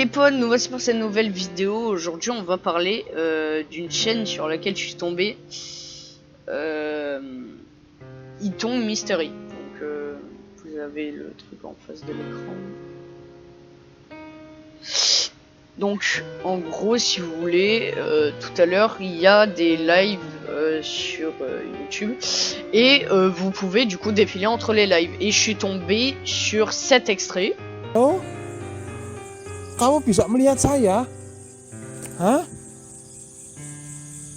les potes, nous voici pour cette nouvelle vidéo. Aujourd'hui on va parler d'une chaîne sur laquelle je suis tombé. Iton Mystery. Donc vous avez le truc en face de l'écran. Donc en gros, si vous voulez, tout à l'heure il y a des lives sur YouTube et vous pouvez du coup défiler entre les lives. Et je suis tombé sur cet extrait. Oh, kamu bisa melihat saya? Hah?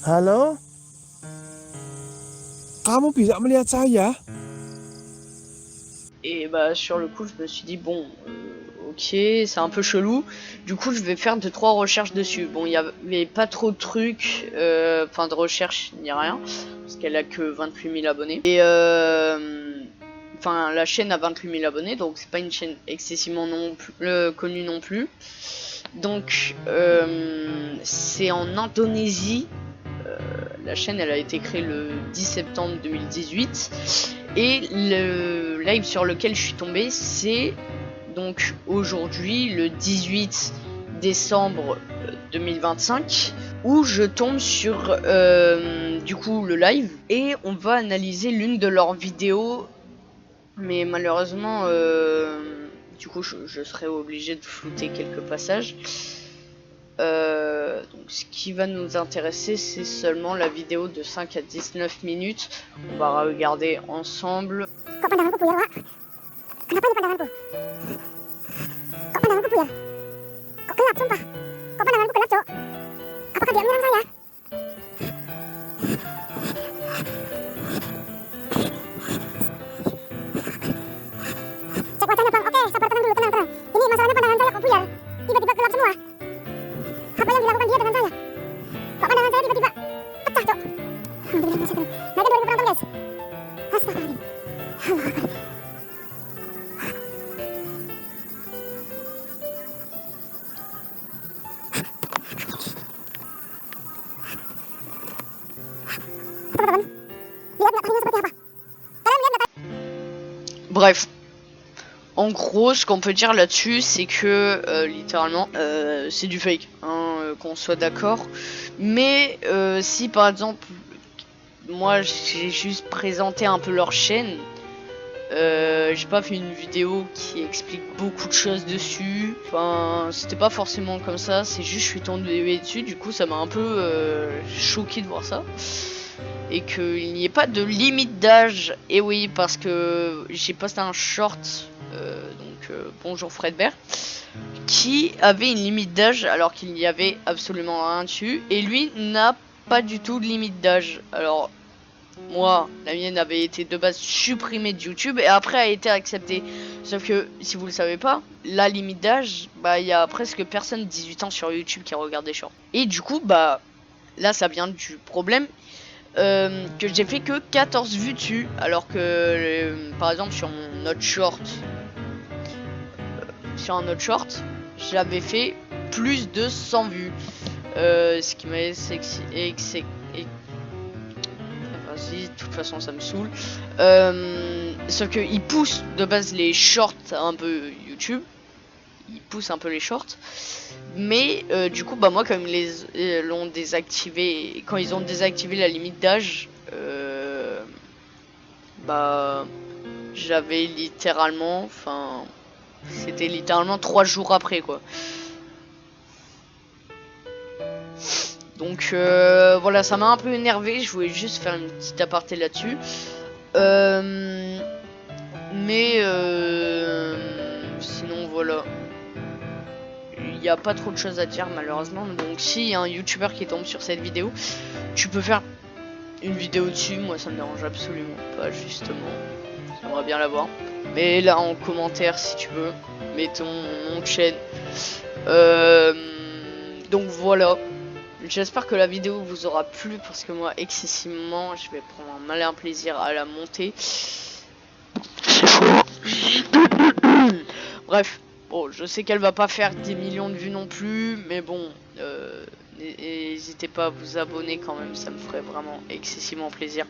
Halo? Kamu bisa melihat saya? Et bah sur le coup je me suis dit bon ok, c'est un peu chelou. Du coup je vais faire 2-3 recherches dessus. Bon, il y avait pas trop de trucs, enfin de recherche ni rien, parce qu'elle a que 28 000 abonnés. Et enfin la chaîne a 28 000 abonnés, donc c'est pas une chaîne excessivement non plus, connue non plus. Donc c'est en Indonésie. La chaîne elle a été créée le 10 septembre 2018 et le live sur lequel je suis tombé c'est donc aujourd'hui le 18 décembre 2025 où je tombe sur du coup le live et on va analyser l'une de leurs vidéos, mais malheureusement du coup je serai obligé de flouter quelques passages. Donc ce qui va nous intéresser c'est seulement la vidéo de 5 à 19 minutes. On va regarder ensemble. Kok pandanganku buyar, Wak? Kenapa ini pandanganku? Kok pandanganku buyar? Kok gelap, sumpah? Kok pandanganku gelap, Cok? Apakah dia menyerang saya? Cek wajahnya, Bang. Oke, sabar, tenang dulu, tenang. Ini masalahnya pandangan saya kok buyar. Tiba-tiba gelap semua. Apa yang dilakukan dia dengan saya? Kok pandangan saya tiba-tiba pecah, Cok? Alhamdulillah, naikkan 2000 penonton, guys. Astagfirullahaladzim. Allah Akbar. Teman-teman, lihat nggak tahunya seperti apa? Kalian lihat nggak? Bref, en gros ce qu'on peut dire là-dessus c'est que littéralement c'est du fake, hein, qu'on soit d'accord. Mais si par exemple moi j'ai juste présenté un peu leur chaîne, j'ai pas fait une vidéo qui explique beaucoup de choses dessus, enfin c'était pas forcément comme ça, c'est juste je suis tombé dessus, du coup ça m'a un peu choqué de voir ça. Et qu'il n'y ait pas de limite d'âge, et oui parce que j'ai posté un short, bonjour Fredbert, qui avait une limite d'âge alors qu'il n'y avait absolument rien dessus, et lui n'a pas du tout de limite d'âge. Alors moi, la mienne avait été de base supprimée de YouTube et après a été acceptée. Sauf que, si vous le savez pas, la limite d'âge, bah il y a presque personne de 18 ans sur YouTube qui regarde des shorts. Et du coup, bah là ça vient du problème que j'ai fait que 14 vues dessus, alors que par exemple sur mon autre short, j'avais fait plus de 100 vues. Ce qui m'a vas-y, de toute façon ça me saoule. Sauf que il pousse de base les shorts un peu YouTube. Ils poussent un peu les shorts, mais du coup bah moi comme ils l'ont désactivé, quand ils ont désactivé la limite d'âge, bah j'avais littéralement, enfin c'était littéralement 3 jours après quoi. Donc voilà, ça m'a un peu énervé, je voulais juste faire une petite aparté là-dessus. Mais sinon voilà, il n'y a pas trop de choses à dire malheureusement. Donc si y a un youtubeur qui tombe sur cette vidéo, tu peux faire une vidéo dessus, moi ça me dérange absolument pas, justement j'aimerais bien la voir. Mais là en commentaire si tu veux, mets ton nom de chaîne. Donc voilà, j'espère que la vidéo vous aura plu, parce que moi excessivement je vais prendre un malin plaisir à la monter. Bref, bon, je sais qu'elle va pas faire des millions de vues non plus, mais bon, n'hésitez pas à vous abonner quand même, ça me ferait vraiment excessivement plaisir.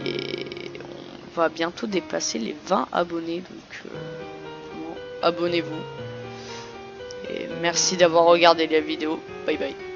Et on va bientôt dépasser les 20 abonnés, donc abonnez-vous. Et Merci d'avoir regardé la vidéo. Bye bye.